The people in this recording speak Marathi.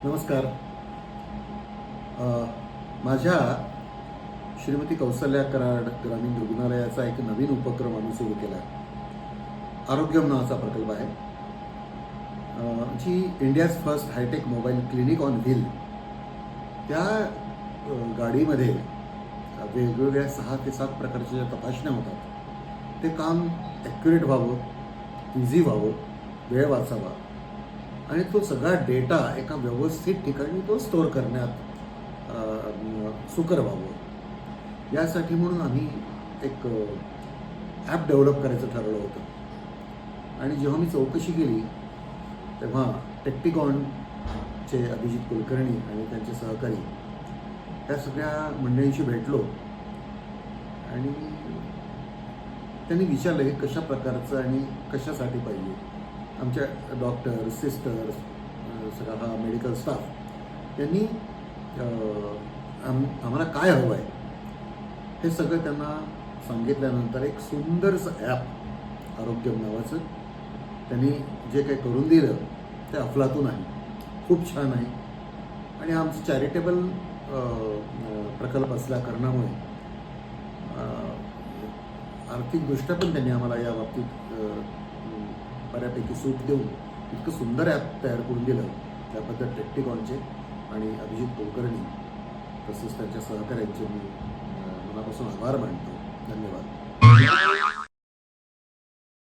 नमस्कार. माझ्या श्रीमती कौसल्या कराड ग्रामीण रुग्णालयाचा एक नवीन उपक्रम आम्ही सुरू केला आहे. आरोग्यम नावाचा प्रकल्प आहे, जी India's first hitech mobile clinic on wheel. त्या गाडीमध्ये वेगवेगळ्या 6 ते 7 प्रकारच्या ज्या तपासण्या होतात, ते काम ॲक्युरेट व्हावं, इझी व्हावं, वेळ वाचावा आणि तो सगळा डेटा एका व्यवस्थित ठिकाणी तो स्टोअर करण्यात सुकर व्हावं. यासाठी म्हणून आम्ही एक ॲप डेव्हलप करायचं ठरवलं होतं. आणि जेव्हा मी चौकशी केली तेव्हा टेक्टिकॉनचे अभिजित कुलकर्णी आणि त्यांचे सहकारी त्या सगळ्या मंडळींशी भेटलो आणि त्यांनी विचारलं की कशा प्रकारचं आणि कशासाठी पाहिजे. आमच्या डॉक्टर, सिस्टर्स, सगळा हा मेडिकल स्टाफ यांनी आम्हाला काय हवं आहे हे सगळं त्यांना सांगितल्यानंतर एक सुंदरसं ॲप आरोग्यम नावाचं त्यांनी जे काही करून दिलं ते अफलातून आहे, खूप छान आहे. आणि आमचं चॅरिटेबल प्रकल्प असल्या कारणामुळे आर्थिकदृष्ट्या पण त्यांनी आम्हाला या बाबतीत बऱ्यापैकी सूट देऊन इतकं सुंदर ॲप तयार करून दिलं. त्याबद्दल टेक्टिकॉनचे आणि अभिजित कुलकर्णी तसेच त्यांच्या सहकाऱ्यांचे मी मनापासून आभार मानतो. धन्यवाद.